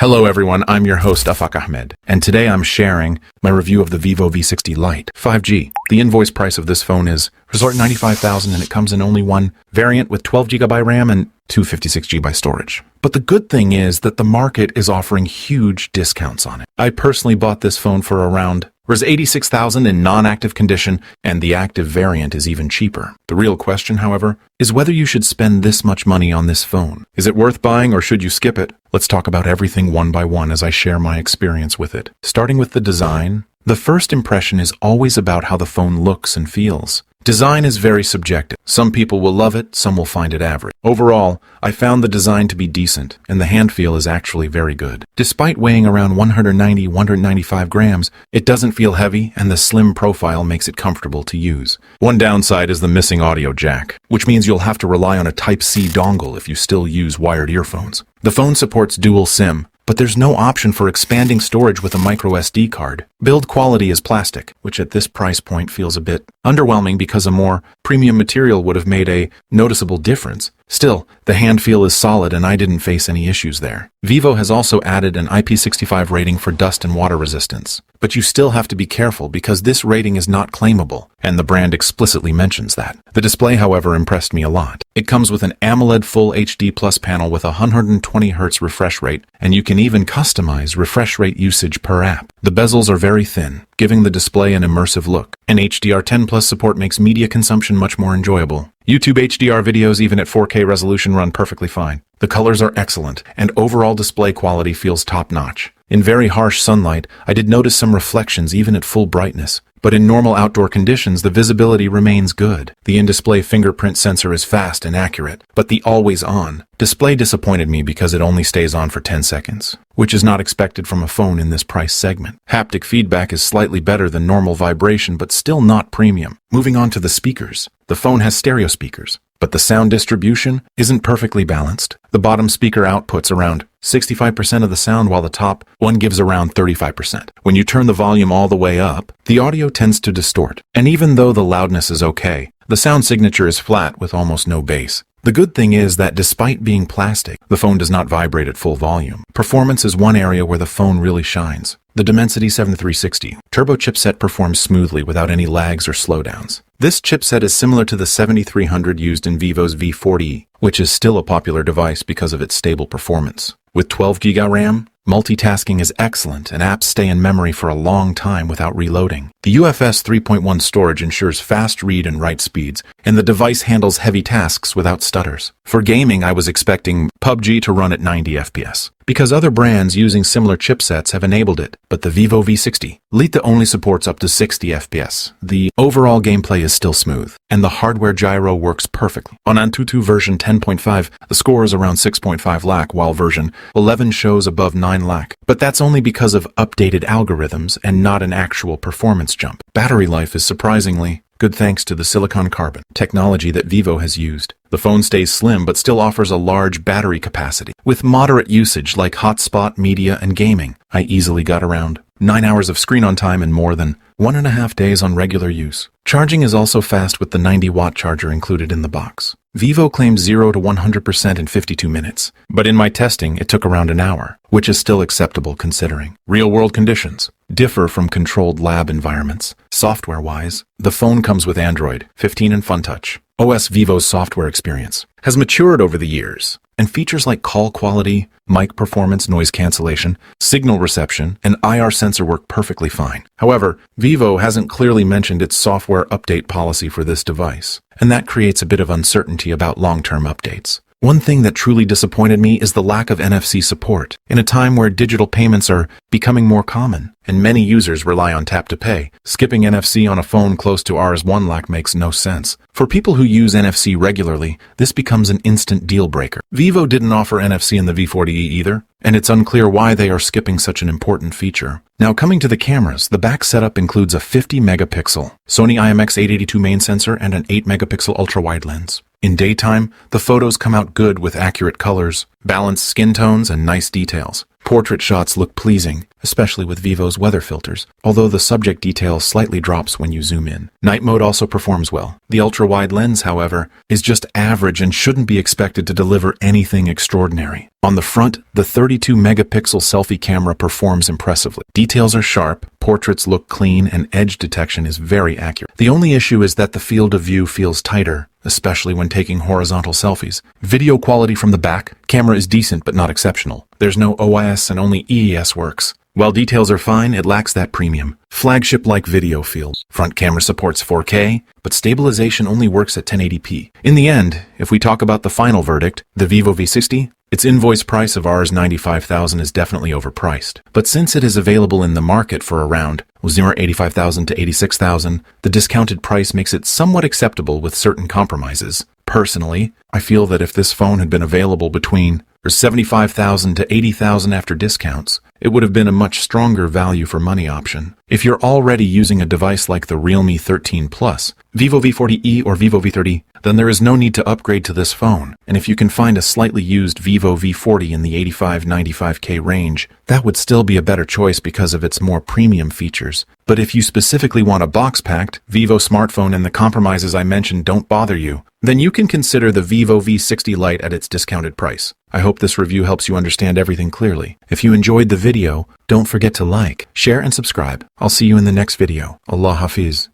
Hello everyone, I'm your host Afaq Ahmed, and today I'm sharing my review of the Vivo V60 Lite 5G. The invoice price of this phone is $95,000 and it comes in only one variant with 12GB RAM and 256GB storage. But the good thing is that the market is offering huge discounts on it. I personally bought this phone for around $86,000 in non-active condition, and the active variant is even cheaper. The real question, however, is whether you should spend this much money on this phone. Is it worth buying or should you skip it? Let's talk about everything one by one as I share my experience with it. Starting with the design, the first impression is always about how the phone looks and feels. Design is very subjective. Some people will love it, some will find it average. Overall, I found the design to be decent, and the hand feel is actually very good. Despite weighing around 195 grams, it doesn't feel heavy, and the slim profile makes it comfortable to use. One downside is the missing audio jack, which means you'll have to rely on a Type-C dongle if you still use wired earphones. The phone supports dual SIM, but there's no option for expanding storage with a micro SD card. Build quality is plastic, which at this price point feels a bit underwhelming because a more premium material would have made a noticeable difference. Still, the hand feel is solid and I didn't face any issues there. Vivo has also added an IP65 rating for dust and water resistance. But you still have to be careful because this rating is not claimable, and the brand explicitly mentions that. The display, however, impressed me a lot. It comes with an AMOLED Full HD Plus panel with a 120Hz refresh rate, and you can even customize refresh rate usage per app. The bezels are very thin, giving the display an immersive look. And HDR10 Plus support makes media consumption much more enjoyable. YouTube HDR videos, even at 4K resolution, run perfectly fine. The colors are excellent, and overall display quality feels top-notch. In very harsh sunlight, I did notice some reflections even at full brightness, but in normal outdoor conditions, the visibility remains good. The in-display fingerprint sensor is fast and accurate, but the always-on display disappointed me because it only stays on for 10 seconds, which is not expected from a phone in this price segment. Haptic feedback is slightly better than normal vibration, but still not premium. Moving on to the speakers. The phone has stereo speakers, but the sound distribution isn't perfectly balanced. The bottom speaker outputs around 65% of the sound, while the top one gives around 35%. When you turn the volume all the way up, the audio tends to distort. And even though the loudness is okay, the sound signature is flat with almost no bass. The good thing is that despite being plastic, the phone does not vibrate at full volume. Performance is one area where the phone really shines. The Dimensity 7360 turbo chipset performs smoothly without any lags or slowdowns. This chipset is similar to the 7300 used in Vivo's V40, which is still a popular device because of its stable performance. With 12GB RAM, multitasking is excellent and apps stay in memory for a long time without reloading. The UFS 3.1 storage ensures fast read and write speeds, and the device handles heavy tasks without stutters. For gaming, I was expecting PUBG to run at 90 FPS, because other brands using similar chipsets have enabled it, but the Vivo V60 Lite only supports up to 60 FPS. The overall gameplay is still smooth, and the hardware gyro works perfectly. On Antutu version 10.5, the score is around 6.5 lakh, while version 11 shows above 9 lakh. But that's only because of updated algorithms and not an actual performance jump. Battery life is surprisingly good thanks to the silicon carbon technology that Vivo has used. The phone stays slim but still offers a large battery capacity. With moderate usage like hotspot, media, and gaming, I easily got around 9 hours of screen on time and more than 1.5 days on regular use. Charging is also fast with the 90-watt charger included in the box. Vivo claimed 0 to 100% in 52 minutes, but in my testing it took around an hour, which is still acceptable considering real-world conditions differ from controlled lab environments. Software-wise, the phone comes with Android 15 and FunTouch. OS Vivo's software experience has matured over the years, and features like call quality, mic performance, noise cancellation, signal reception, and IR sensor work perfectly fine. However, Vivo hasn't clearly mentioned its software update policy for this device, and that creates a bit of uncertainty about long-term updates. One thing that truly disappointed me is the lack of NFC support. In a time where digital payments are becoming more common, and many users rely on tap to pay, skipping NFC on a phone close to Rs 1 lakh makes no sense. For people who use NFC regularly, this becomes an instant deal breaker. Vivo didn't offer NFC in the V40e either, and it's unclear why they are skipping such an important feature. Now coming to the cameras, the back setup includes a 50-megapixel Sony IMX882 main sensor and an 8-megapixel ultra-wide lens. In daytime, the photos come out good with accurate colors, balanced skin tones, and nice details. Portrait shots look pleasing, especially with Vivo's weather filters, although the subject detail slightly drops when you zoom in. Night mode also performs well. The ultra-wide lens, however, is just average and shouldn't be expected to deliver anything extraordinary. On the front, the 32-megapixel selfie camera performs impressively. Details are sharp, portraits look clean, and edge detection is very accurate. The only issue is that the field of view feels tighter, especially when taking horizontal selfies. Video quality from the back, camera is decent but not exceptional. There's no OIS and only EES works. While details are fine, it lacks that premium, flagship-like video feel. Front camera supports 4K, but stabilization only works at 1080p. In the end, if we talk about the final verdict, the Vivo V60, its invoice price of Rs 95,000 is definitely overpriced. But since it is available in the market for around 85,000 to 86,000, the discounted price makes it somewhat acceptable with certain compromises. Personally, I feel that if this phone had been available between 75,000 to 80,000 after discounts, it would have been a much stronger value for money option. If you're already using a device like the Realme 13 Plus, Vivo V40e or Vivo V30, then there is no need to upgrade to this phone. And if you can find a slightly used Vivo V40 in the 85-95K range, that would still be a better choice because of its more premium features. But if you specifically want a box-packed Vivo smartphone and the compromises I mentioned don't bother you, then you can consider the Vivo V60 Lite at its discounted price. I hope this review helps you understand everything clearly. If you enjoyed the video, don't forget to like, share, and subscribe. I'll see you in the next video. Allah Hafiz.